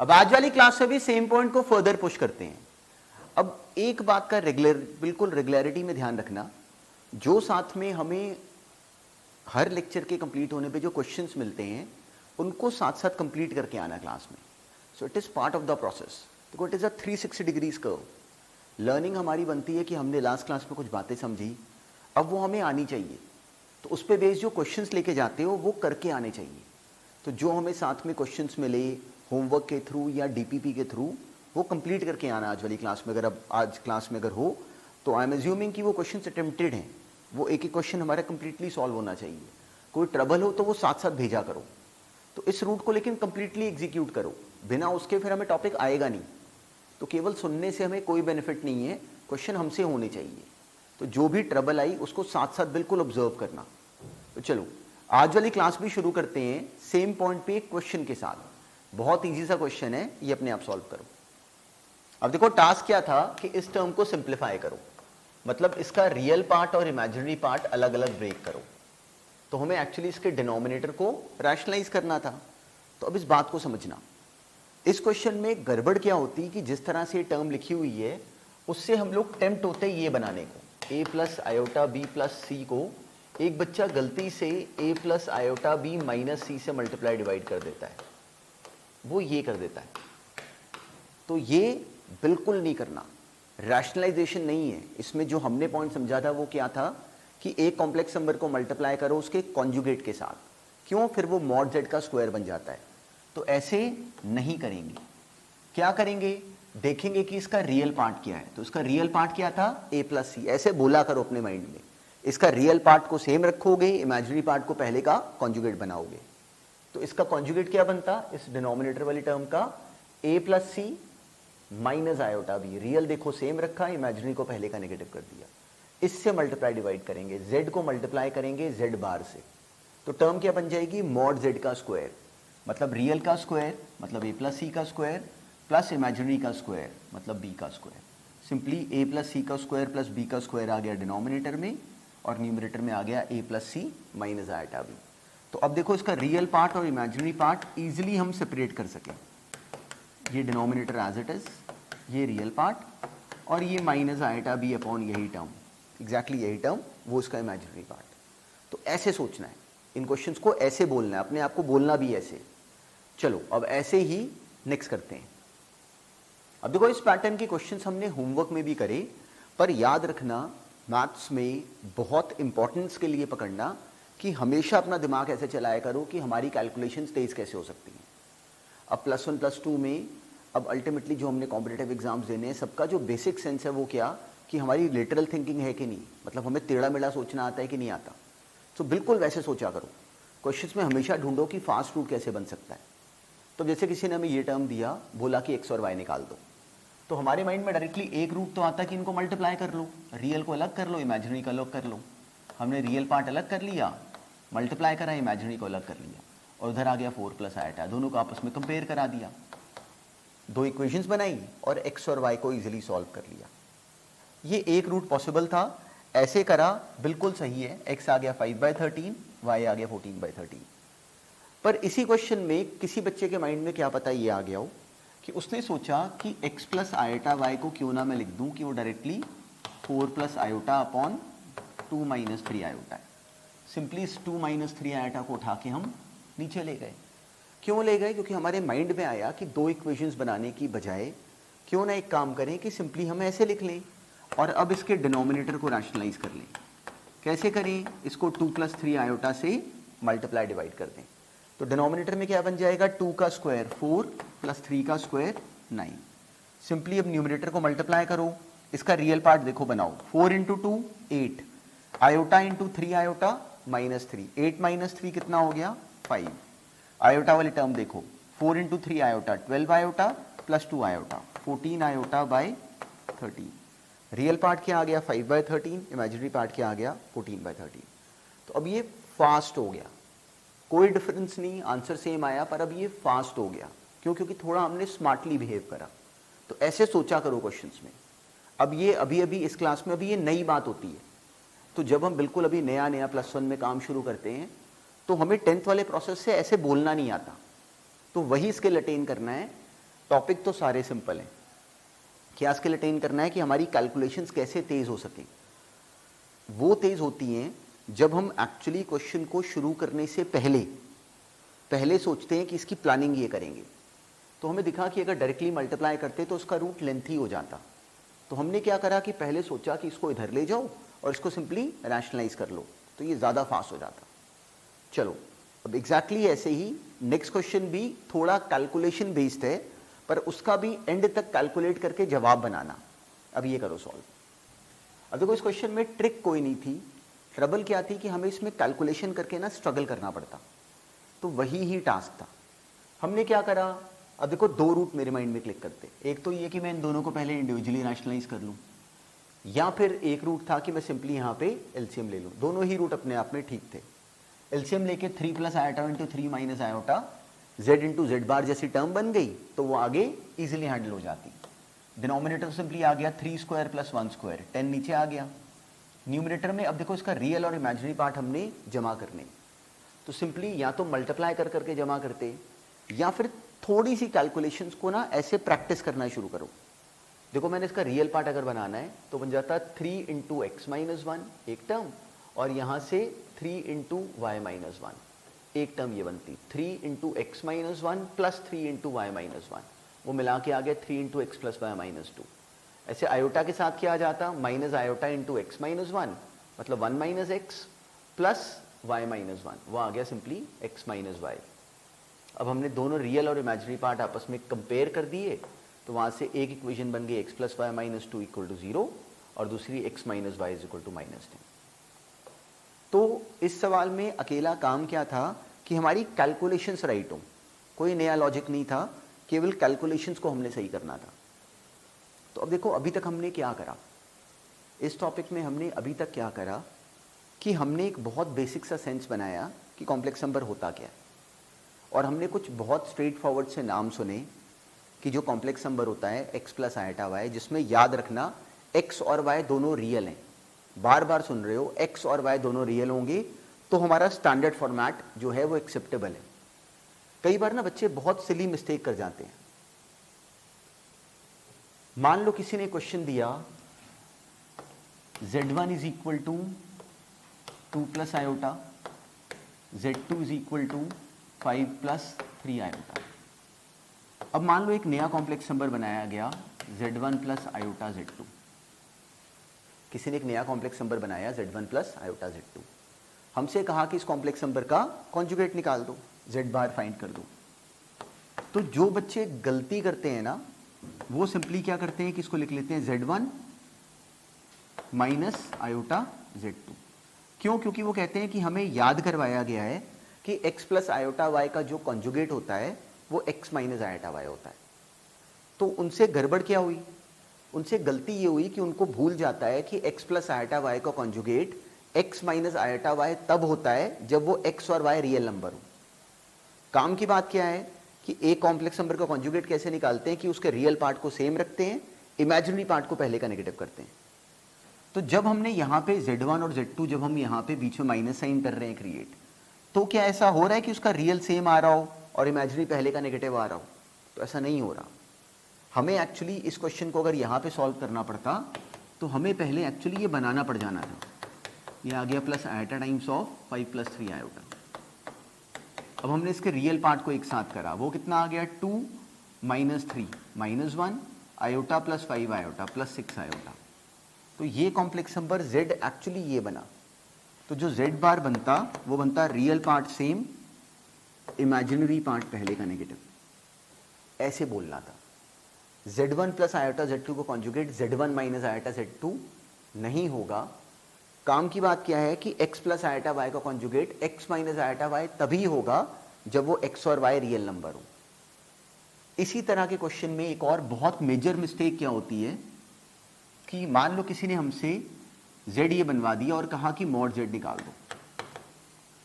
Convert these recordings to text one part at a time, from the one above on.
अब आज वाली क्लास में भी सेम पॉइंट को फर्दर पुश करते हैं। अब एक बात का बिल्कुल रेगुलरिटी में ध्यान रखना, जो साथ में हमें हर लेक्चर के कंप्लीट होने पे जो क्वेश्चंस मिलते हैं उनको साथ साथ कंप्लीट करके आना क्लास में। So it is part of the process. देखो, it is a 360 degrees curve. Learning हमारी बनती है कि हमने लास्ट क्लास में कुछ बातें समझी, अब वो हमें आनी चाहिए, तो उस पर बेस जो क्वेश्चंस लेके जाते हो वो करके आने चाहिए। तो जो हमें साथ में क्वेश्चंस मिले होमवर्क के थ्रू या डीपीपी के थ्रू, वो कंप्लीट करके आना आज वाली क्लास में। अगर अब आज क्लास में अगर हो तो आई एम एज्यूमिंग कि वो क्वेश्चंस अटेम्प्टेड हैं, वो एक एक क्वेश्चन हमारा कंप्लीटली सॉल्व होना चाहिए। कोई ट्रबल हो तो वो साथ साथ भेजा करो। तो इस रूट को लेकिन कंप्लीटली एग्जीक्यूट करो, बिना उसके फिर हमें टॉपिक आएगा नहीं। तो केवल सुनने से हमें कोई बेनिफिट नहीं है, क्वेश्चन हमसे होने चाहिए। तो जो भी ट्रबल आई उसको साथ साथ बिल्कुल ऑब्जर्व करना। तो चलो आज वाली क्लास भी शुरू करते हैं सेम पॉइंट पे एक क्वेश्चन के साथ। बहुत ईजी सा क्वेश्चन है, ये अपने आप सॉल्व करो। अब देखो, टास्क क्या था कि इस टर्म को सिंप्लीफाई करो, मतलब इसका रियल पार्ट और इमेजिनरी पार्ट अलग अलग ब्रेक करो। तो हमें एक्चुअली इसके डिनोमिनेटर को रैशनलाइज करना था। तो अब इस बात को समझना, इस क्वेश्चन में गड़बड़ क्या होती कि जिस तरह से टर्म लिखी हुई है उससे हम लोग टेम्प्ट होते हैं ये बनाने को, a plus iota B plus C को एक बच्चा गलती से a plus iota B minus C से मल्टीप्लाई डिवाइड कर देता है, वो ये कर देता है। तो ये बिल्कुल नहीं करना, रैशनलाइजेशन नहीं है इसमें। जो हमने पॉइंट समझा था वो क्या था कि एक कॉम्प्लेक्स नंबर को मल्टीप्लाई करो उसके कॉन्जुगेट के साथ, क्यों, फिर वो मॉड जेड का स्क्वायर बन जाता है। तो ऐसे नहीं करेंगे, क्या करेंगे, देखेंगे कि इसका रियल पार्ट क्या है। तो इसका रियल पार्ट क्या था, a प्लस सी, ऐसे बोला करो अपने माइंड में। इसका रियल पार्ट को सेम रखोगे, इमेजिनरी पार्ट को पहले का कॉन्जुगेट बनाओगे। तो इसका कॉन्जुगेट क्या बनता, इस डिनोमिनेटर वाली टर्म का a plus C minus iota B. Real देखो सेम रखा, इमेजिनरी को पहले का नेगेटिव कर दिया। इससे मल्टीप्लाई डिवाइड करेंगे, z को मल्टीप्लाई करेंगे z बार से। तो टर्म क्या बन जाएगी, मॉड z का स्क्वायर, मतलब रियल का स्क्वायर मतलब a प्लस सी का स्क्वायर प्लस इमेजिनरी का स्क्वायर मतलब b का square. Simply a plus C का स्क्वायर प्लस b का स्क्वायर आ गया डिनोमिनेटर में, और न्यूमरेटर में आ गया a plus C minus iota B. तो अब देखो, इसका रियल पार्ट और इमेजिनरी पार्ट ईजिली हम सेपरेट कर सकें। ये डिनोमिनेटर एज इट इज, ये रियल पार्ट, और ये माइनस आयोटा बी अपॉन यही टर्म, एग्जैक्टली यही टर्म, वो इसका इमेजिनरी पार्ट। तो ऐसे सोचना है, इन क्वेश्चंस को ऐसे बोलना है, अपने आप को बोलना भी ऐसे। चलो अब ऐसे ही नेक्स्ट करते हैं। अब देखो, इस पैटर्न के क्वेश्चंस हमने होमवर्क में भी करे, पर याद रखना मैथ्स में बहुत इंपॉर्टेंस के लिए पकड़ना कि हमेशा अपना दिमाग ऐसे चलाया करो कि हमारी कैलकुलेशंस तेज कैसे हो सकती हैं। अब +1 +2 में अब अल्टीमेटली जो हमने कॉम्पिटिटिव एग्जाम्स देने हैं, सबका जो बेसिक सेंस है वो क्या, कि हमारी लेटरल थिंकिंग है कि नहीं, मतलब हमें टेढ़ा मेढ़ा सोचना आता है कि नहीं आता। तो बिल्कुल वैसे सोचा करो। क्वेश्चंस में हमेशा ढूंढो कि फास्ट रूट कैसे बन सकता है। तो जैसे किसी ने हमें ये टर्म दिया, बोला कि x और y निकाल दो, तो हमारे माइंड में डायरेक्टली एक रूट तो आता है कि इनको मल्टीप्लाई कर लो, रियल को अलग कर लो, इमेजिनरी को अलग कर लो। हमने रियल पार्ट अलग कर लिया, मल्टीप्लाई करा, इमेजिनरी को अलग कर लिया, और उधर आ गया 4 प्लस आयोटा, दोनों को आपस में कंपेयर करा दिया, दो इक्वेशंस बनाई और x और y को इजीली सॉल्व कर लिया। ये एक रूट पॉसिबल था, ऐसे करा, बिल्कुल सही है। x आ गया 5/13, y आ गया 14/13। पर इसी क्वेश्चन में किसी बच्चे के माइंड में क्या पता ये आ गया हो कि उसने सोचा कि x प्लस आयोटा y को क्यों ना मैं लिख दूं कि वो directly 4 plus iota upon 2 minus 3 iota है। सिंपली इस 2 माइनस 3 आयोटा को उठा के हम नीचे ले गए। क्यों ले गए, क्योंकि हमारे माइंड में आया कि दो इक्वेशंस बनाने की बजाय क्यों ना एक काम करें कि सिंपली हम ऐसे लिख लें और अब इसके डिनोमिनेटर को रैशनलाइज कर लें। कैसे करें, इसको 2 प्लस 3 आयोटा से मल्टीप्लाई डिवाइड कर दें। तो डिनोमिनेटर में क्या बन जाएगा, 2 का स्क्वायर 4 प्लस 3 का स्क्वायर 9। सिंपली अब न्यूमरेटर को मल्टीप्लाई करो, इसका रियल पार्ट देखो बनाओ, 4 into 2 8, iota into 3 iota -3, 8 minus 3 कितना हो गया 5। आयोटा वाली टर्म देखो, 4 into 3 iota 12 iota plus 2 iota 14 iota by 13। Real part क्या आ गया 5/13, इमेजिनरी पार्ट क्या आ गया 14/13। तो अब ये फास्ट हो गया, कोई डिफरेंस नहीं, आंसर सेम आया, पर अब ये फास्ट हो गया। क्यों, क्योंकि थोड़ा हमने स्मार्टली बिहेव करा। तो ऐसे सोचा करो क्वेश्चंस में। अब ये अभी इस क्लास में अभी ये नई बात होती है। तो जब हम बिल्कुल अभी नया +1 में काम शुरू करते हैं तो हमें 10th वाले प्रोसेस से ऐसे बोलना नहीं आता। तो वही स्किल अटेन करना है टॉपिक तो सारे सिंपल हैं। क्या स्किल अटेन करना है कि हमारी कैलकुलेशंस कैसे तेज हो सके। वो तेज होती हैं जब हम एक्चुअली क्वेश्चन को शुरू करने से पहले सोचते हैं कि इसकी प्लानिंग ये करेंगे। तो हमें दिखा कि अगर डायरेक्टली मल्टीप्लाई करते तो उसका रूट लेंथी हो जाता। तो हमने क्या करा कि पहले सोचा कि इसको इधर ले जाओ और इसको सिंपली रैशनलाइज कर लो, तो ये ज़्यादा फास्ट हो जाता। चलो अब एग्जैक्टली ऐसे ही नेक्स्ट क्वेश्चन भी थोड़ा कैलकुलेशन बेस्ड है, पर उसका भी एंड तक कैलकुलेट करके जवाब बनाना। अब ये करो सॉल्व। अब देखो इस क्वेश्चन में ट्रिक कोई नहीं थी, ट्रबल क्या थी कि हमें इसमें कैलकुलेशन करके ना स्ट्रगल करना पड़ता, तो वही ही टास्क था। हमने क्या करा, अब देखो दो रूट मेरे माइंड में क्लिक करते। एक तो ये कि मैं इन दोनों को पहले इंडिविजुअली रैशनलाइज कर लूँ, या फिर एक रूट था कि मैं सिंपली यहाँ पे एलसीएम ले लूँ। दोनों ही रूट अपने आप में ठीक थे। एलसीएम लेके 3 plus iota into 3 minus iota z into Z बार जैसी टर्म बन गई, तो वो आगे इजिली हैंडल हो जाती। डिनोमिनेटर सिंपली आ गया 3 स्क्वायर प्लस 1 स्क्वायर, 10 नीचे आ गया। न्यूमिनेटर में अब देखो इसका रियल और इमेजिनरी पार्ट हमने जमा करने, तो सिंपली या तो मल्टीप्लाई कर करके जमा करते, या फिर थोड़ी सी कैलकुलेशंस को ना ऐसे प्रैक्टिस करना शुरू करो। देखो मैंने इसका रियल पार्ट अगर बनाना है तो बन जाता 3 इंटू एक्स माइनस 1 एक टर्म, और यहाँ से 3 इंटू वाई माइनस 1 एक टर्म, ये बनती 3 into X minus 1 plus 3 into Y minus 1, वो मिला के आ गया 3 into X plus Y minus 2। ऐसे आयोटा के साथ क्या आ जाता, minus iota into X minus 1, मतलब 1 minus X plus Y minus 1, वो आ गया सिंपली एक्स माइनस वाई। अब हमने दोनों रियल और इमेजिनरी पार्ट आपस में कंपेयर कर दिए, तो वहाँ से एक इक्वेशन बन गई X plus Y minus 2 equal to 0, और दूसरी X minus Y is equal to minus 10। तो इस सवाल में अकेला काम क्या था कि हमारी कैलकुलेशंस राइट हो, कोई नया लॉजिक नहीं था, केवल कैलकुलेशंस को हमने सही करना था। तो अब देखो अभी तक हमने क्या करा इस टॉपिक में, हमने अभी तक क्या करा कि हमने एक बहुत बेसिक सा सेंस बनाया कि कॉम्प्लेक्स नंबर होता क्या है, और हमने कुछ बहुत स्ट्रेट फॉरवर्ड से नाम सुने कि जो कॉम्प्लेक्स नंबर होता है एक्स प्लस आयोटा वाई, जिसमें याद रखना एक्स और वाई दोनों रियल हैं। बार बार सुन रहे हो, एक्स और वाई दोनों रियल होंगे तो हमारा स्टैंडर्ड फॉर्मेट जो है वो एक्सेप्टेबल है। कई बार ना बच्चे बहुत सिली मिस्टेक कर जाते हैं। मान लो किसी ने क्वेश्चन दिया z1 is equal to 2 plus iota, z2 is equal to 5 plus 3 iota. अब मान लो एक नया कॉम्प्लेक्स नंबर बनाया गया z1 प्लस आयोटा z2। किसी ने एक नया कॉम्प्लेक्स नंबर बनाया z1 प्लस आयोटा z2, हमसे कहा कि इस कॉम्प्लेक्स नंबर का कॉन्जुगेट निकाल दो, z बार फाइंड कर दो। तो जो बच्चे गलती करते हैं ना, वो सिंपली क्या करते हैं कि इसको लिख लेते हैं z1 माइनस आयोटा z2। क्यों? क्योंकि वो कहते हैं कि हमें याद करवाया गया है कि x प्लस आयोटा y का जो कॉन्जुगेट होता है वो x माइनस आयोटा y होता है। तो उनसे गड़बड़ क्या हुई, उनसे गलती ये हुई कि उनको भूल जाता है कि x प्लस आयोटा y का conjugate x minus iota y तब होता है जब वो x और y रियल नंबर हो। काम की बात क्या है कि एक कॉम्प्लेक्स नंबर का कॉन्जुगेट कैसे निकालते हैं कि उसके रियल पार्ट को सेम रखते हैं, इमेजिनरी पार्ट को पहले का नेगेटिव करते हैं। तो जब हमने यहाँ पे z1 और z2, जब हम यहाँ पे बीच में माइनस साइन कर रहे हैं क्रिएट, तो क्या ऐसा हो रहा है कि उसका रियल सेम आ रहा हो और इमेजिनरी पहले का नेगेटिव आ रहा हो? तो ऐसा नहीं हो रहा। हमें एक्चुअली इस क्वेश्चन को अगर यहाँ पे सॉल्व करना पड़ता तो हमें पहले एक्चुअली ये बनाना पड़ जाना था। ये आ गया plus iota times of 5 plus 3 iota. अब हमने इसके रियल पार्ट को एक साथ करा, वो कितना आ गया 2 minus 3 minus 1 iota plus 5 iota plus 6 iota. तो ये कॉम्प्लेक्स नंबर z एक्चुअली ये बना। तो जो z बार बनता वो बनता real part same, imaginary part पहले का नेगेटिव। ऐसे बोलना था। z1 प्लस आयोटा z2 को conjugate z1 minus iota z2 नहीं होगा। काम की बात क्या है कि x प्लस आयोटा y का conjugate x minus iota y तभी होगा जब वो x और y रियल नंबर हो। इसी तरह के क्वेश्चन में एक और बहुत मेजर मिस्टेक क्या होती है कि मान लो किसी ने हमसे z ये बनवा दिया और कहा कि मॉड z निकाल दो।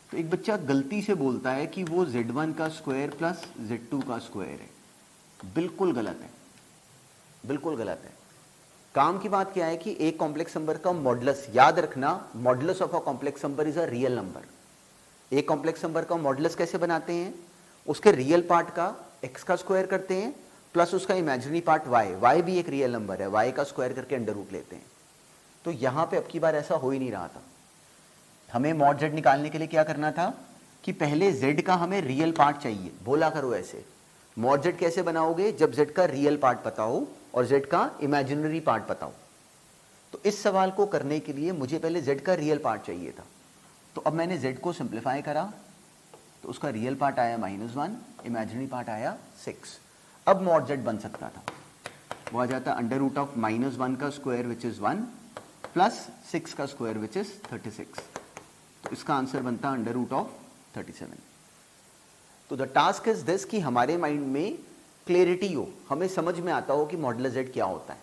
तो एक बच्चा गलती से बोलता है कि वो z1 का स्क्वायर प्लस z2 का स्क्वायर है। बिल्कुल गलत है, बिल्कुल गलत है। काम की बात क्या है कि एक कॉम्प्लेक्स नंबर का मॉडुलस, याद रखना, modulus of a complex number is a real number. एक कॉम्प्लेक्स नंबर का मॉडुलस कैसे बनाते हैं? उसके रियल पार्ट का x का स्क्वायर करते हैं प्लस उसका इमेजिनरी पार्ट y भी एक रियल नंबर है, y का स्क्वायर करके अंडर रूट लेते हैं। तो यहां पे अब की बार ऐसा हो ही नहीं रहा था। हमें मॉड z निकालने के लिए क्या करना था कि पहले z का हमें रियल पार्ट चाहिए। बोला करो ऐसे, मॉड z कैसे बनाओगे, जब z का रियल पार्ट पता हो और z का इमेजिनरी पार्ट पता हो। तो इस सवाल को करने के लिए मुझे पहले z का रियल पार्ट चाहिए था। तो अब मैंने z को सिंप्लीफाई करा, तो उसका रियल पार्ट आया -1, इमेजिनरी पार्ट आया 6। अब मॉड z बन सकता था, वो आ जाता अंडर रूट ऑफ -1 का स्क्वायर विच इज 1 प्लस 6 का स्क्वायर विच इज 36। तो इसका आंसर बनता अंडर रूट ऑफ 37। तो द टास्क इज दिस कि हमारे माइंड में क्लियरिटी हो, हमें समझ में आता हो कि मॉडुलस z क्या होता है,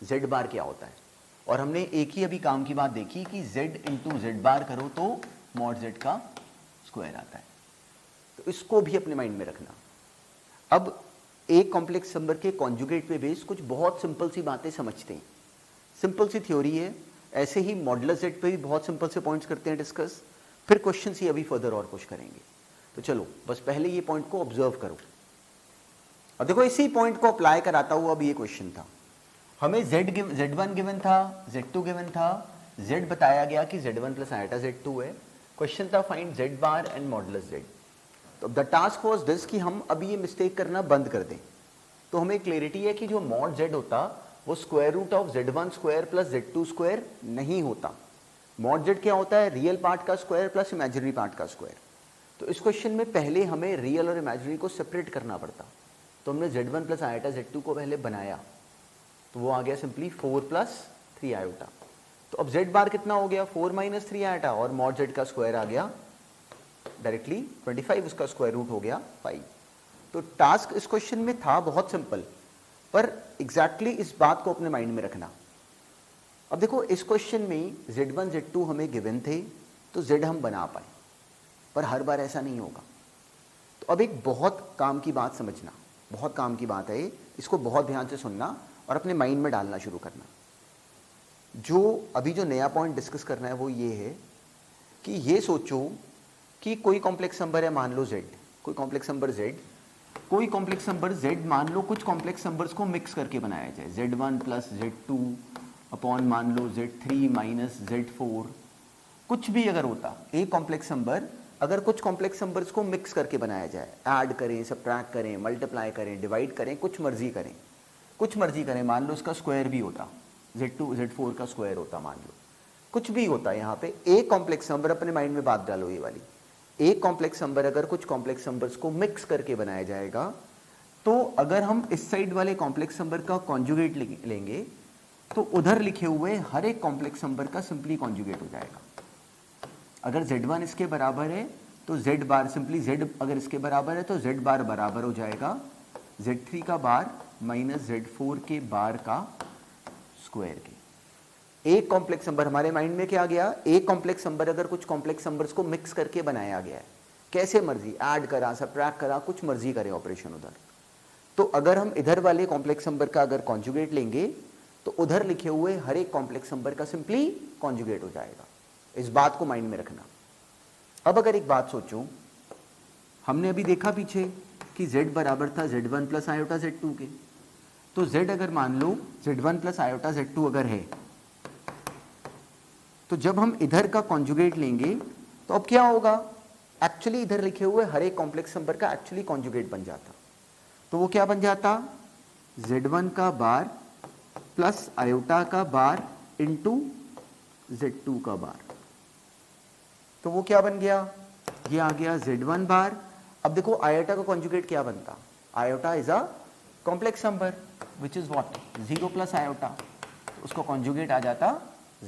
z बार क्या होता है। और हमने एक ही अभी काम की बात देखी कि z इंटू z बार करो तो मॉड z का स्क्वायर आता है। तो इसको भी अपने माइंड में रखना। अब एक कॉम्प्लेक्स नंबर के कॉन्जुगेट पे बेस कुछ बहुत सिंपल सी बातें समझते हैं, सिंपल सी थ्योरी है। ऐसे ही मॉडुलस z पे भी बहुत सिंपल से पॉइंट्स करते हैं डिस्कस, फिर क्वेश्चन ही अभी फर्दर और पुश करेंगे। तो चलो बस पहले ये पॉइंट को ऑब्जर्व करो। अब देखो इसी पॉइंट को अप्लाई कराता हुआ अब ये क्वेश्चन था, हमें z1 गिवन था, z2 गिवन था, z बताया गया कि z1 प्लस आइटा z2 है। क्वेश्चन था find z bar and modulus z। तो द टास्क वाज दिस कि हम अभी ये मिस्टेक करना बंद कर दें। तो हमें क्लियरिटी है कि जो मॉड z होता वो square root of z1 square plus z2 square नहीं होता। मॉड z क्या होता है, रियल पार्ट का स्क्वायर प्लस इमेजिनरी पार्ट का स्क्वायर। तो इस क्वेश्चन में पहले हमें रियल और इमेजिनरी को सेपरेट करना पड़ता। तो हमने z1 प्लस आइटा z2 को पहले बनाया, तो वो आ गया सिंपली 4 प्लस 3 आयोटा। तो अब z बार कितना हो गया, 4 माइनस 3 आयोटा, और मॉड z का स्क्वायर आ गया डायरेक्टली 25, उसका स्क्वायर रूट हो गया 5। तो टास्क इस क्वेश्चन में था बहुत सिंपल, पर एग्जैक्टली इस बात को अपने माइंड में रखना। अब देखो इस क्वेश्चन में z1 z2 हमें गिवन थे तो z हम बना पाए, पर हर बार ऐसा नहीं होगा। तो अब एक बहुत काम की बात समझना, बहुत काम की बात है, इसको बहुत ध्यान से सुनना और अपने माइंड में डालना शुरू करना। जो अभी जो नया पॉइंट डिस्कस करना है वो ये है कि ये सोचो कि कोई कॉम्प्लेक्स नंबर है, मान लो z, कोई कॉम्प्लेक्स नंबर z, कोई कॉम्प्लेक्स नंबर z मान लो कुछ कॉम्प्लेक्स नंबर्स को मिक्स करके बनाया जाए, z1 प्लस z2 अपॉन मान लो z3 माइनस z4, कुछ भी अगर होता, एक कॉम्प्लेक्स नंबर अगर कुछ कॉम्प्लेक्स नंबर्स को मिक्स करके बनाया जाए, ऐड करें, सब्ट्रैक्ट करें, मल्टीप्लाई करें, डिवाइड करें, कुछ मर्जी करें, कुछ मर्जी करें, मान लो उसका स्क्वायर भी होता, z2 z4 का स्क्वायर होता, मान लो कुछ भी होता। यहाँ पे एक कॉम्प्लेक्स नंबर, अपने माइंड में बात डालो ये वाली, एक कॉम्प्लेक्स नंबर अगर कुछ कॉम्प्लेक्स नंबर्स को मिक्स करके बनाया जाएगा, तो अगर हम इस साइड वाले कॉम्प्लेक्स नंबर का कॉन्जुगेट लेंगे तो उधर लिखे हुए हर एक कॉम्प्लेक्स नंबर का सिंपली कॉन्जुगेट हो जाएगा। अगर z1 इसके बराबर है तो z बार सिंपली z, अगर इसके बराबर है तो z बार बराबर हो जाएगा z3 का बार माइनस z4 के बार का स्क्वायर के। एक कॉम्प्लेक्स नंबर, हमारे माइंड में क्या आ गया, एक कॉम्प्लेक्स नंबर अगर कुछ कॉम्प्लेक्स नंबर्स को मिक्स करके बनाया गया है, कैसे मर्जी ऐड करा, सब्ट्रैक्ट करा, कुछ मर्जी करें ऑपरेशन उधर, तो अगर हम इधर वाले कॉम्प्लेक्स नंबर का अगर कॉन्जुगेट लेंगे तो उधर लिखे हुए हर एक कॉम्प्लेक्स नंबर का सिंपली कॉन्जुगेट हो जाएगा। इस बात को माइंड में रखना। अब अगर एक बात सोचो, हमने अभी देखा पीछे कि z बराबर था z1 प्लस आयोटा z2 के, तो z अगर मान लो z1 प्लस आयोटा z2 अगर है, तो जब हम इधर का कॉन्जुगेट लेंगे तो अब क्या होगा, एक्चुअली इधर लिखे हुए हर एक कॉम्प्लेक्स नंबर का एक्चुअली कॉन्जुगेट बन जाता। तो वो क्या बन जाता, z1 का बार प्लस आयोटा का बार इंटू z2 का बार। तो वो क्या बन गया, ये आ गया z1 बार। अब देखो आयोटा का कॉन्जुगेट क्या बनता, iota is a complex number which is what 0 plus iota, उसका कॉन्जुगेट आ जाता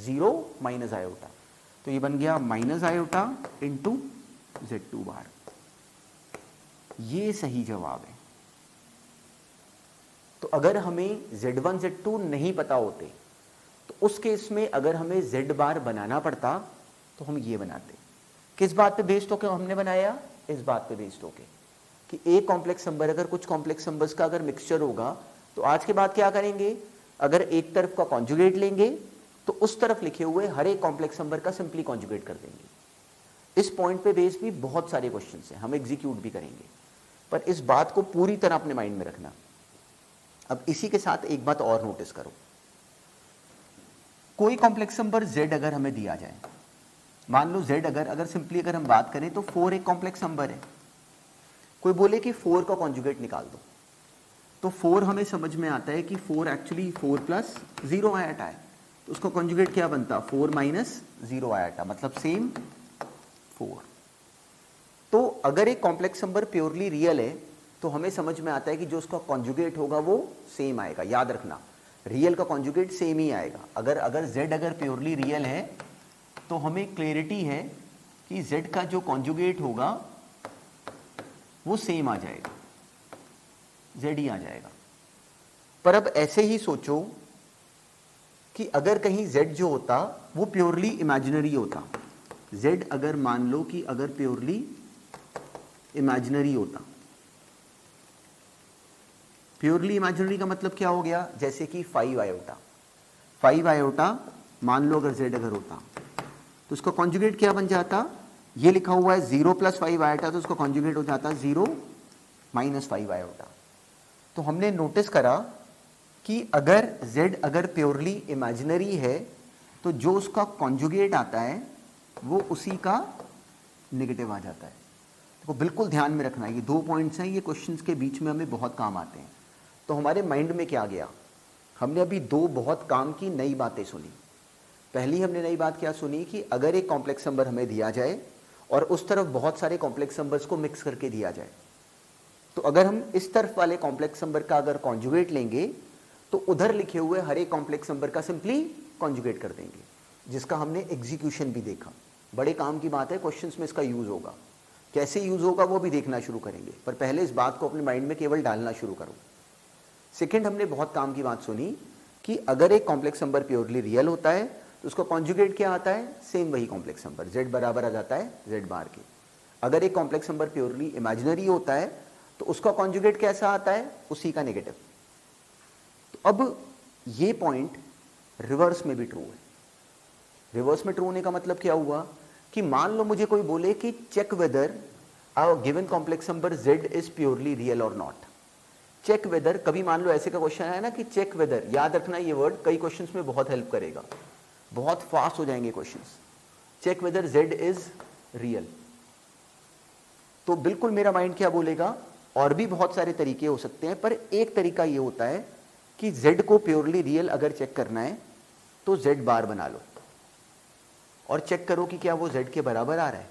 0 माइनस आयोटा। तो ये बन गया माइनस आयोटा इंटू z2 बार। ये सही जवाब है। तो अगर हमें z1 z2 नहीं पता होते तो उस केस में अगर हमें z बार बनाना पड़ता तो हम ये बनाते। किस बात पे बेस्ड होकर हमने बनाया, इस बात पे बेस्ड होके कि एक कॉम्प्लेक्स नंबर अगर कुछ कॉम्प्लेक्स नंबर्स का अगर मिक्सचर होगा तो आज के बाद क्या करेंगे, अगर एक तरफ का कॉन्जुगेट लेंगे तो उस तरफ लिखे हुए हर एक कॉम्प्लेक्स नंबर का सिंपली कॉन्जुगेट कर देंगे। इस पॉइंट पे बेस्ड भी बहुत सारे क्वेश्चंस हैं, हम एग्जीक्यूट भी करेंगे, पर इस बात को पूरी तरह अपने माइंड में रखना। अब इसी के साथ एक बात और नोटिस करो, कोई कॉम्प्लेक्स नंबर z अगर हमें दिया जाए, मान लो z अगर सिंपली अगर हम बात करें तो 4 एक कॉम्प्लेक्स नंबर है, कोई बोले कि 4 का कॉन्जुगेट निकाल दो, तो 4 हमें समझ में आता है कि 4 एक्चुअली 4 प्लस 0 आयाटा है, तो उसका कॉन्जुगेट क्या बनता, 4 माइनस 0 आयाटा, मतलब सेम 4। तो अगर एक कॉम्प्लेक्स नंबर प्योरली रियल है तो हमें समझ में आता है कि जो उसका कॉन्जुगेट होगा वो सेम आएगा। याद रखना, रियल का कॉन्जुगेट सेम ही आएगा। अगर z अगर प्योरली रियल है तो हमें क्लैरिटी है कि z का जो कॉन्जुगेट होगा वो सेम आ जाएगा, z ही आ जाएगा। पर अब ऐसे ही सोचो कि अगर कहीं z जो होता वो प्योरली इमेजिनरी होता, z अगर मान लो कि अगर प्योरली इमेजिनरी होता, प्योरली इमेजिनरी का मतलब क्या हो गया, जैसे कि 5 आयोटा, 5 आयोटा मान लो अगर z अगर होता तो उसका कॉन्जुगेट क्या बन जाता, ये लिखा हुआ है 0 प्लस 5 आयोटा, तो उसका कॉन्जुगेट हो जाता 0 माइनस 5 आयोटा। तो हमने नोटिस करा कि अगर z अगर प्योरली इमेजिनरी है तो जो उसका कॉन्जुगेट आता है वो उसी का नेगेटिव आ जाता है। तो बिल्कुल ध्यान में रखना, ये 2 पॉइंट्स हैं, ये क्वेश्चंस के बीच में हमें बहुत काम आते हैं। तो हमारे माइंड में क्या गया, हमने अभी 2 बहुत काम की नई बातें सुनी। पहली हमने नई बात क्या सुनी कि अगर एक कॉम्प्लेक्स नंबर हमें दिया जाए और उस तरफ बहुत सारे कॉम्प्लेक्स नंबर्स को मिक्स करके दिया जाए, तो अगर हम इस तरफ वाले कॉम्प्लेक्स नंबर का अगर कॉन्जुगेट लेंगे तो उधर लिखे हुए हर एक कॉम्प्लेक्स नंबर का सिंपली कॉन्जुगेट कर देंगे, जिसका हमने एग्जीक्यूशन भी देखा। बड़े काम की बात है, क्वेश्चंस में इसका यूज होगा, कैसे यूज होगा वो भी देखना शुरू करेंगे, पर पहले इस बात को अपने माइंड में केवल डालना शुरू करो। सेकंड, हमने बहुत काम की बात सुनी कि अगर एक कॉम्प्लेक्स नंबर प्योरली रियल होता है तो उसका कॉन्जुगेट क्या आता है, सेम वही कॉम्प्लेक्स नंबर, z बराबर आ जाता है z बार के। अगर एक कॉम्प्लेक्स नंबर प्योरली इमेजिनरी होता है तो उसका कॉन्जुगेट कैसा आता है, उसी का नेगेटिव। तो अब ये पॉइंट रिवर्स में भी ट्रू है। रिवर्स में ट्रू होने का मतलब क्या हुआ कि मान लो मुझे कोई बोले कि check whether a given complex number z is purely real और नॉट। चेक वेदर, कभी मान लो ऐसे का क्वेश्चन है ना कि चेक वेदर, याद रखना ये वर्ड कई क्वेश्चंस में बहुत हेल्प करेगा, बहुत फास्ट हो जाएंगे questions. Check whether z is real, तो बिल्कुल मेरा माइंड क्या बोलेगा, और भी बहुत सारे तरीके हो सकते हैं, पर एक तरीका ये होता है कि z को प्योरली रियल अगर चेक करना है तो z बार बना लो और चेक करो कि क्या वो z के बराबर आ रहा है।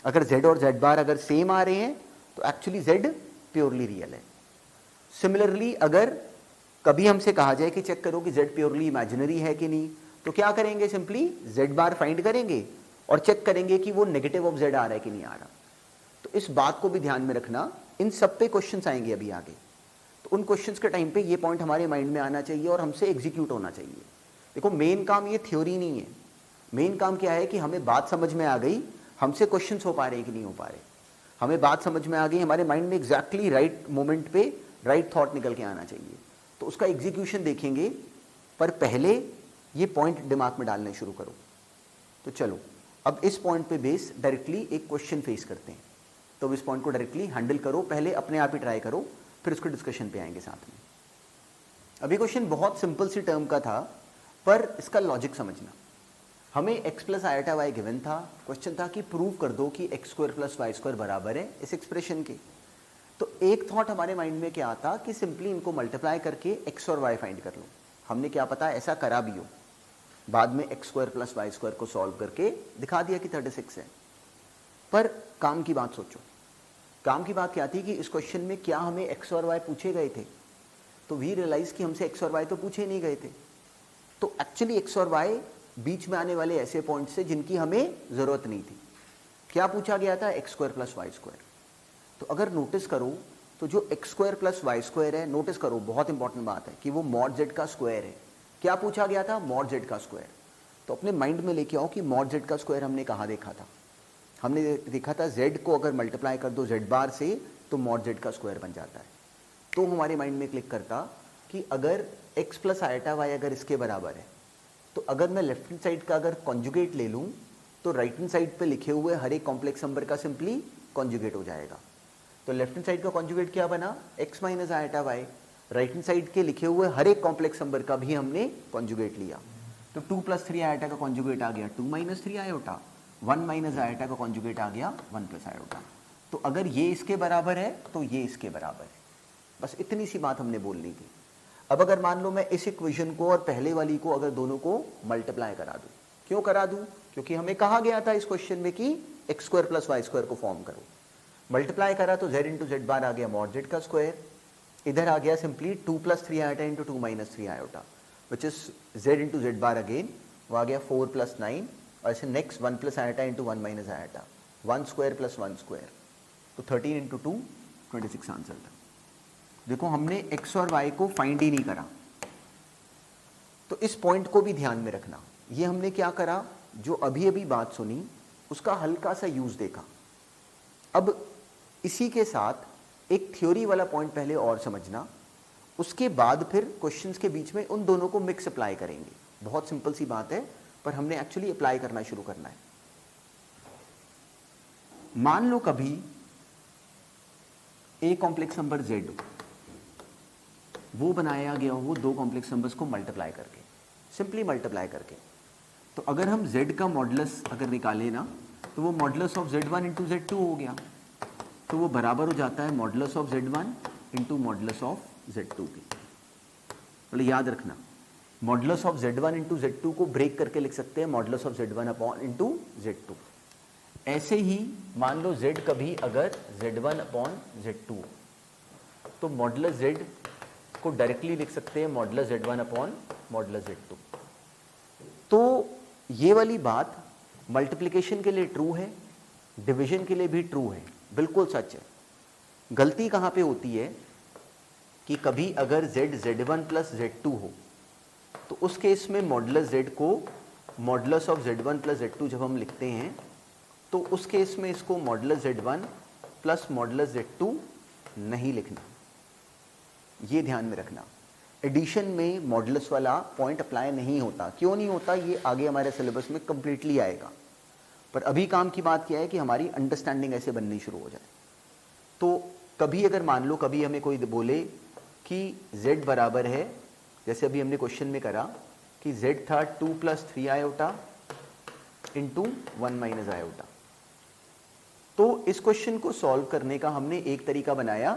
अगर z और z बार अगर सेम आ रहे हैं तो एक्चुअली z प्योरली रियल है। सिमिलरली अगर कभी हमसे कहा जाए कि चेक करो कि z प्योरली इमेजिनरी है कि नहीं, तो क्या करेंगे, सिंपली z बार फाइंड करेंगे और चेक करेंगे कि वो नेगेटिव ऑफ z आ रहा है कि नहीं आ रहा। तो इस बात को भी ध्यान में रखना, इन सब पे क्वेश्चंस आएंगे अभी आगे, तो उन क्वेश्चंस के टाइम पे ये पॉइंट हमारे माइंड में आना चाहिए और हमसे एग्जीक्यूट होना चाहिए। देखो मेन काम ये थ्योरी नहीं है, मेन काम क्या है कि हमें बात समझ में आ गई, हमसे क्वेश्चंस हो पा रहे हैं कि नहीं हो पा रहे, हमें बात समझ में आ गई, हमारे माइंड में एग्जैक्टली राइट मोमेंट पे राइट थॉट निकल के आना चाहिए, तो उसका एग्जीक्यूशन देखेंगे। पर पहले ये पॉइंट दिमाग में डालने शुरू करो। तो चलो अब इस पॉइंट पे बेस डायरेक्टली एक क्वेश्चन फेस करते हैं, तो इस पॉइंट को डायरेक्टली हैंडल करो, पहले अपने आप ही ट्राई करो, फिर उसके डिस्कशन पे आएंगे साथ में। अभी क्वेश्चन बहुत सिंपल सी टर्म का था, पर इसका लॉजिक समझना। हमें x plus iota Y given था, क्वेश्चन था कि प्रूव कर दो कि x square plus Y square बराबर है इस एक्सप्रेशन के। तो एक थॉट हमारे माइंड में क्या आता कि सिंपली इनको मल्टीप्लाई करके x और y फाइंड कर लो। हमने क्या पता ऐसा करा भी हो, बाद में x square plus Y square को सॉल्व करके दिखा दिया कि 36 है। पर काम की बात सोचो, काम की बात क्या थी कि इस क्वेश्चन में क्या हमें x और y पूछे गए थे, तो वी रियलाइज कि हमसे x और y तो पूछे नहीं गए थे। तो एक्चुअली x और y बीच में आने वाले ऐसे पॉइंट्स से जिनकी हमें जरूरत नहीं थी। क्या पूछा गया था, x square plus Y square. तो अगर नोटिस करो तो जो x square plus Y square है, नोटिस करो बहुत इंपॉर्टेंट बात है कि वो मॉड z का स्क्वायर है। क्या पूछा गया था, मॉड z का स्क्वायर। तो अपने माइंड में लेके आओ कि मॉड z का स्क्वायर हमने कहाँ देखा था, हमने देखा था z को अगर मल्टीप्लाई कर दो z बार से तो मॉड z का स्क्वायर बन जाता है। तो हमारे माइंड में क्लिक करता कि अगर x प्लस आयोटा वाई अगर इसके बराबर है, तो अगर मैं लेफ्ट हैंड साइड का अगर कॉन्जुगेट ले लूँ तो राइट हैंड साइड पे लिखे हुए हर एक कॉम्प्लेक्स नंबर का सिंपली कॉन्जुगेट हो जाएगा। तो लेफ्ट हैंड साइड का कॉन्जुगेट क्या बना, x minus iota Y, right hand side के लिखे हुए हर एक कॉम्प्लेक्स नंबर का भी हमने कॉन्जुगेट लिया। तो 2 + 3 आयोटा का कॉन्जुगेट आ गया 2 - 3 आयोटा, 1 - आयोटा का कॉन्जुगेट आ गया 1 + आयोटा। तो अगर ये इसके बराबर है तो ये इसके बराबर है। बस इतनी सी बात हमने बोलनी थी। अब अगर मान लो मैं इस इक्वेशन को और पहले वाली को अगर दोनों को मल्टीप्लाई करा दूं, क्यों करा दूं? क्योंकि हमें कहा गया था इस क्वेश्चन में कि x² + y² को फॉर्म करो। मल्टीप्लाई करा तो z × z बार आ गया mod z का स्क्वायर, इधर आ गया simply 2 + 3 iota × 2 - 3 iota which is z × z bar again, वो आ गया 4 + 9 और ऐसे नेक्स्ट 1 + आयोटा × 1 - आयोटा 1² + 1², तो 13 × 2 26 आंसर था। देखो हमने x और y को फाइंड ही नहीं करा। तो इस पॉइंट को भी ध्यान में रखना। ये हमने क्या करा, जो अभी अभी बात सुनी उसका हल्का सा यूज देखा। अब इसी के साथ एक थ्योरी वाला पॉइंट पहले और समझना, उसके बाद फिर क्वेश्चंस के बीच में उन दोनों को मिक्स अप्लाई करेंगे। बहुत सिंपल सी बात है, पर हमने एक्चुअली अप्लाई करना शुरू करना है। मान लो कभी ए कॉम्प्लेक्स नंबर z वो बनाया गया हो दो कॉम्प्लेक्स नंबर्स को मल्टीप्लाई करके, सिंपली मल्टीप्लाई करके। तो अगर हम z का मॉडुलस अगर निकालें ना, तो वो मॉडुलस ऑफ z1 × z2 हो गया। तो वो बराबर हो जाता है modulus of z1 × modulus of z2 की। मतलब याद रखना, मॉडुलस ऑफ z1 × z2 को ब्रेक करके लिख सकते हैं मॉडुलस ऑफ z1 × z2। ऐसे ही मान लो z कभी अगर z1 / z2 तो मॉडुलस z को डायरेक्टली लिख सकते हैं मॉडुलस z1 / मॉडुलस z2। तो ये वाली बात मल्टीप्लिकेशन के लिए ट्रू है, डिवीजन के लिए भी ट्रू है, बिल्कुल सच है। गलती कहाँ पे होती है कि कभी अगर z z1 + z2 हो तो उस केस में मॉडुलस z को मॉडुलस ऑफ z1 + z2 जब हम लिखते हैं तो उस केस में इसको मॉडुलस z1 + मॉडुलस z2 नहीं लिखना, ये ध्यान में रखना। एडिशन में मॉडुलस वाला पॉइंट अप्लाई नहीं होता। क्यों नहीं होता, ये आगे हमारे सिलेबस में कंप्लीटली आएगा। पर अभी काम की बात क्या है कि हमारी अंडरस्टैंडिंग ऐसे बननी शुरू हो जाए। तो कभी अगर मान लो कभी हमें कोई बोले कि z बराबर है, जैसे अभी हमने क्वेश्चन में करा कि z था 2 + 3 आयोटा × 1 - आयोटा। तो इस क्वेश्चन को सॉल्व करने का हमने एक तरीका बनाया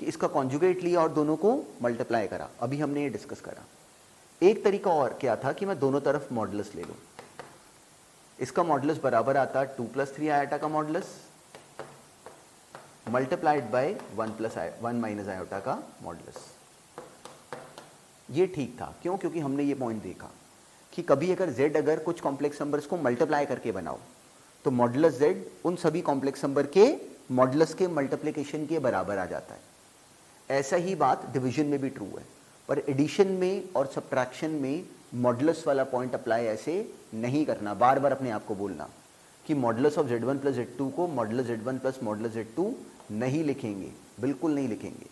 कि इसका कॉन्जुगेट लिया और दोनों को मल्टीप्लाई करा। अभी हमने ये डिस्कस करा। एक तरीका और क्या था कि मैं दोनों तरफ मॉडुलस ले लूं। इसका मॉडुलस बराबर आता 2 + 3 आयोटा का मॉडुलस मल्टीप्लाइड बाय 1 - आयोटा का मॉडुलस। ये ठीक था। क्यों? क्योंकि हमने ये पॉइंट देखा कि कभी अगर z अगर कुछ कॉम्प्लेक्स नंबर्स को मल्टीप्लाई करके बनाओ तो मॉडुलस z उन सभी कॉम्प्लेक्स नंबर के मॉडुलस के मल्टीप्लिकेशन के बराबर आ जाता है। ऐसा ही बात डिवीजन में भी ट्रू है। पर एडिशन में और सब्ट्रैक्शन में मॉडुलस वाला पॉइंट अप्लाई ऐसे नहीं करना। बार बार अपने आप को बोलना कि मॉडुलस ऑफ z1 + z2 को मॉडुलस z1 + मॉडुलस z2 नहीं लिखेंगे, बिल्कुल नहीं लिखेंगे।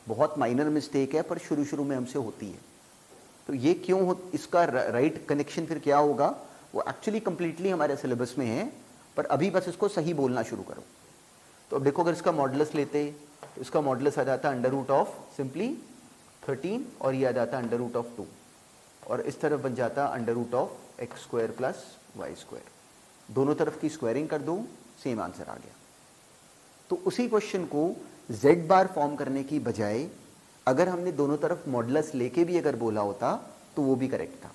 बहुत माइनर मिस्टेक है पर शुरू शुरू में हमसे होती है। तो ये क्यों हो, इसका राइट कनेक्शन फिर क्या होगा वो एक्चुअली कंप्लीटली हमारे सिलेबस में है, पर अभी बस इसको सही बोलना शुरू करो। तो अब देखो, अगर इसका मॉडुलस लेते तो इसका मॉडुलस आ जाता √ऑफ सिंपली 13 और ये आ जाता √ऑफ 2 और इस तरफ बन जाता √ऑफ x² + y²। दोनों तरफ की स्क्वायरिंग कर दो, सेम आंसर आ गया। तो उसी क्वेश्चन को z बार फॉर्म करने की बजाय अगर हमने दोनों तरफ मॉडुलस लेके भी अगर बोला होता तो वो भी करेक्ट था।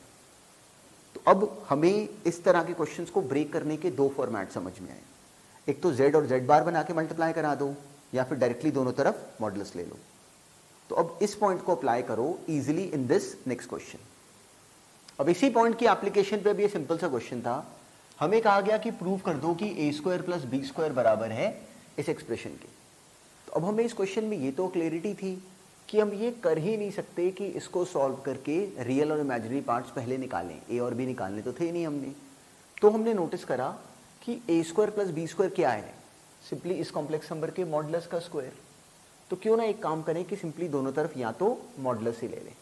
तो अब हमें इस तरह के क्वेश्चंस को ब्रेक करने के दो फॉर्मेट समझ में आए। एक तो z और z बार बना के मल्टीप्लाई करा दो या फिर डायरेक्टली दोनों तरफ मॉडुलस ले लो। तो अब इस पॉइंट को अप्लाई करो easily in this next question. अब इसी पॉइंट की एप्लीकेशन पे भी ये सिंपल सा क्वेश्चन था। हमें कहा गया कि प्रूव कर दो कि a² + b² बराबर है इस एक्सप्रेशन के। तो अब हमें इस क्वेश्चन में ये तो क्लैरिटी थी कि हम ये कर ही नहीं सकते कि इसको सॉल्व करके रियल और इमेजिनरी पार्ट्स पहले निकालें। ए और बी निकालने तो थे नहीं हमने। तो हमने नोटिस करा कि a² + b² क्या है, सिंपली इस कॉम्प्लेक्स नंबर के मॉडुलस का स्क्वायर। तो क्यों ना एक काम करें कि सिंपली दोनों तरफ या तो मॉडुलस ही ले लें।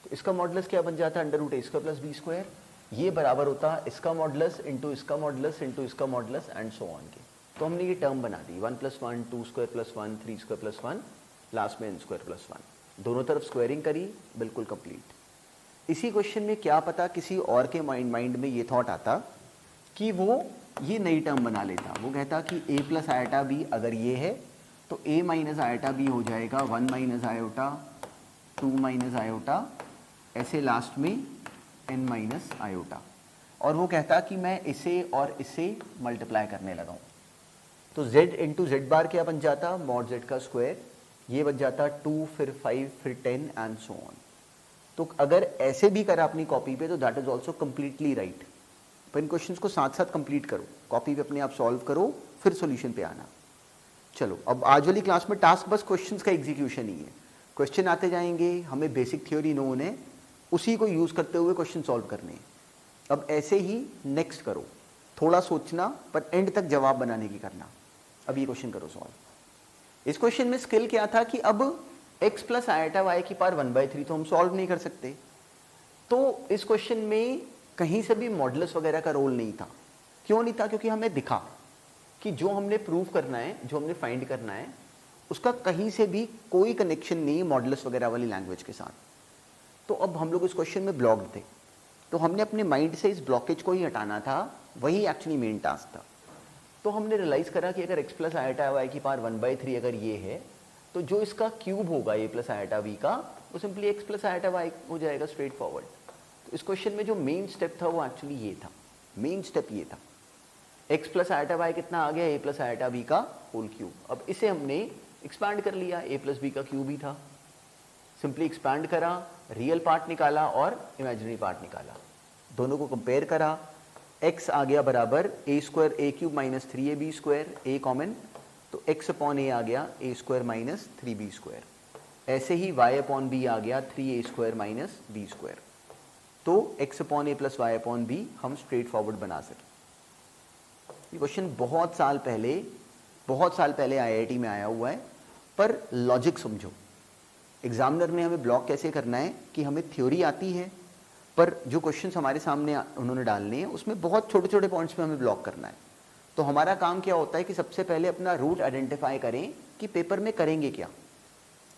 तो इसका मॉडुलस क्या बन जाता है √a² + b²। ये बराबर होता इसका मॉडुलस इंटू इसका मॉडुलस इंटू इसका मॉडुलस एंड सो ऑन के। तो हमने ये टर्म बना दी 1 + 1 2² + 1 3² + 1 लास्ट में n² + 1। दोनों तरफ स्क्वायरिंग करी, बिल्कुल कंप्लीट। इसी क्वेश्चन में क्या पता किसी और के माइंड में ये थॉट आता कि वो ये नई टर्म बना लेता, वो कहता कि a प्लस आयोटा बी अगर ये है तो a माइनस आयोटा बी हो जाएगा 1 माइनस आयोटा 2 माइनस आयोटा ऐसे लास्ट में n माइनस आयोटा, और वो कहता कि मैं इसे और इसे मल्टीप्लाई करने लगा हूँ। तो z इंटू जेड बार क्या बन जाता, मॉड z का स्क्वायर, ये बन जाता 2 फिर 5 फिर 10 एंड सो ऑन। तो अगर ऐसे भी करा अपनी कॉपी पे तो that is also completely right. पर इन क्वेश्चंस को साथ साथ कंप्लीट करो, कॉपी पे अपने आप सॉल्व करो, फिर सॉल्यूशन पे आना। चलो अब आज वाली क्लास में टास्क बस क्वेश्चंस का एग्जीक्यूशन ही है। क्वेश्चन आते जाएंगे, हमें बेसिक थ्योरी नोन है, उसी को यूज करते हुए क्वेश्चन सॉल्व करने हैं। अब ऐसे ही नेक्स्ट करो, थोड़ा सोचना पर एंड तक जवाब बनाने की करना। अब ये क्वेश्चन करो सॉल्व। इस क्वेश्चन में स्किल क्या था कि अब x प्लस आयोटा वाई की पावर 1/3 तो हम सॉल्व नहीं कर सकते, तो इस क्वेश्चन में कहीं से भी मॉडुलस वगैरह का रोल नहीं था। क्यों नहीं था? क्योंकि हमें दिखा कि जो हमने प्रूव करना है, जो हमने फाइंड करना है, उसका कहीं से भी कोई कनेक्शन नहीं मॉडुलस वगैरह वाली लैंग्वेज के साथ। तो अब हम लोग इस क्वेश्चन में ब्लॉक्ड थे, तो हमने अपने माइंड से इस ब्लॉकेज को ही हटाना था, वही एक्चुअली मेन टास्क था। तो हमने रियलाइज करा कि अगर x प्लस आयोटा वाई की पावर 1/3 अगर ये है, तो जो इसका क्यूब होगा a प्लस आयोटा b का, वो simply x plus iota Y हो जाएगा स्ट्रेट फॉरवर्ड। तो इस क्वेश्चन में जो मेन स्टेप था वो एक्चुअली ये था, मेन स्टेप ये था। x प्लस आयोटा वाई कितना आ गया, a प्लस आयोटा b का होल क्यूब। अब इसे हमने एक्सपैंड कर लिया, a प्लस b का क्यूब ही था, सिंपली एक्सपैंड करा, रियल पार्ट निकाला और इमेजिनरी पार्ट निकाला, दोनों को कंपेयर करा। x आ गया बराबर a square a cube minus 3ab square, a common, तो x अपॉन a आ गया a square minus 3b square. ऐसे ही y अपॉन b आ गया 3a square minus b square. तो x upon a plus y upon b हम straight forward बना सकें। ये question बहुत साल पहले IIT में आया हुआ है, पर लॉजिक समझो। एग्जामिनर ने हमें ब्लॉक कैसे करना है कि हमें थ्योरी आती है, पर जो क्वेश्चंस हमारे सामने उन्होंने डालने हैं उसमें बहुत छोटे छोटे पॉइंट्स पे हमें ब्लॉक करना है। तो हमारा काम क्या होता है कि सबसे पहले अपना रूट आइडेंटिफाई करें कि पेपर में करेंगे क्या,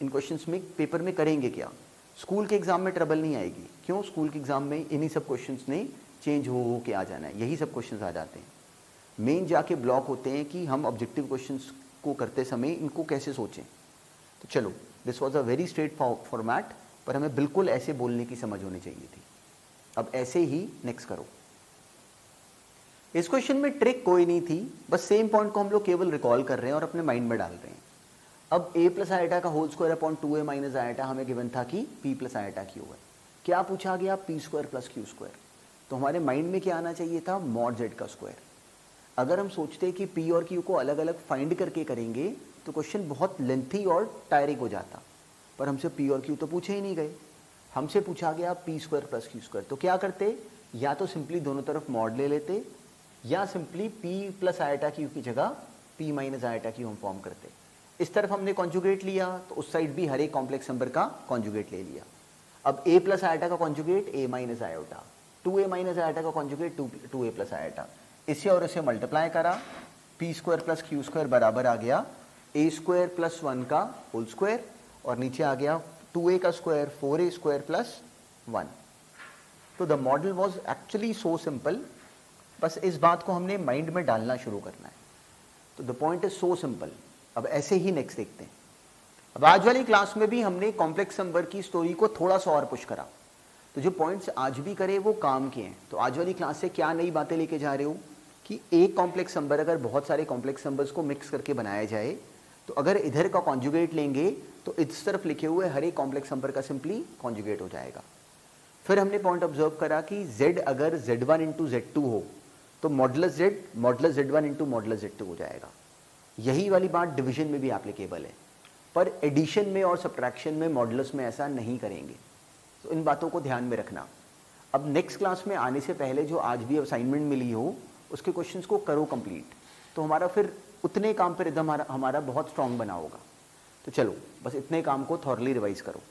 इन क्वेश्चंस में पेपर में करेंगे क्या। स्कूल के एग्जाम में ट्रबल नहीं आएगी, क्यों? स्कूल के एग्जाम में इन्हीं सब क्वेश्चंस ने चेंज हो के आ जाना है, यही सब क्वेश्चंस आ जाते हैं। मेन जाके ब्लॉक होते हैं कि हम ऑब्जेक्टिव क्वेश्चंस को करते समय इनको कैसे सोचें। तो चलो, this was a very straight format, पर हमें बिल्कुल ऐसे बोलने की समझ होनी चाहिए थी। अब ऐसे ही नेक्स्ट करो। इस क्वेश्चन में ट्रिक कोई नहीं थी, बस सेम पॉइंट को हम लोग केवल रिकॉल कर रहे हैं और अपने माइंड में डाल रहे हैं। अब a प्लस आयोटा का whole square upon 2a minus iota हमें गिवन था कि p प्लस आयोटा क्यू है। क्या पूछा गया? p square plus Q square. तो हमारे माइंड में क्या आना चाहिए था? मॉड z का स्क्वायर। अगर हम सोचते कि p और q को अलग अलग फाइंड करके करेंगे तो क्वेश्चन बहुत लेंथी और टायरिंग हो जाता, पर हमसे p और q तो पूछे ही नहीं गए, हमसे पूछा गया p square plus Q square. तो क्या करते? या तो सिंपली दोनों तरफ मॉड ले लेते, या simply p plus iota Q की जगह p माइनस आयोटा क्यू हम फॉर्म करते। इस तरफ हमने कॉन्जुगेट लिया तो उस साइड भी हर एक कॉम्प्लेक्स नंबर का कॉन्जुगेट ले लिया। अब a प्लस आयोटा का conjugate a minus iota, 2a minus iota का कॉन्जुगेट 2a प्लस आयोटा। इसे और इसे मल्टीप्लाई करा, p square plus Q square बराबर आ गया a स्क्वायर प्लस 1 का होल स्क्वायर, और नीचे आ गया 2a का स्क्वायर 4a स्क्वायर प्लस 1। तो the model was actually so simple, बस इस बात को हमने माइंड में डालना शुरू करना है। तो the point is so simple. अब ऐसे ही नेक्स्ट देखते हैं। अब आज वाली क्लास में भी हमने कॉम्प्लेक्स नंबर की स्टोरी को थोड़ा सा और पुश करा, तो जो पॉइंट्स आज भी करे वो काम के हैं। तो आज वाली क्लास से क्या नई बातें लेके जा रहे हो कि एक कॉम्प्लेक्स नंबर अगर बहुत सारे कॉम्प्लेक्स नंबर्स को मिक्स करके बनाया जाए, तो अगर इधर का कॉन्जुगेट लेंगे तो इस तरफ लिखे हुए हर एक कॉम्प्लेक्स नंबर का सिंपली कॉन्जुगेट हो जाएगा। फिर हमने पॉइंट ऑब्जर्व करा कि z अगर z1 इंटू z2 हो तो modulus z1 into modulus z2 हो जाएगा। यही वाली बात डिवीजन में भी एप्लीकेबल है, पर एडिशन में और सब्ट्रैक्शन में मॉडुलस में ऐसा नहीं करेंगे। तो इन बातों को ध्यान में रखना। अब नेक्स्ट क्लास में आने से पहले जो आज भी असाइनमेंट मिली हो उसके क्वेश्चंस को करो कंप्लीट, तो हमारा फिर उतने काम पर रिदम हमारा बहुत स्ट्रांग बना होगा। तो चलो बस इतने काम को थॉरली रिवाइज करो।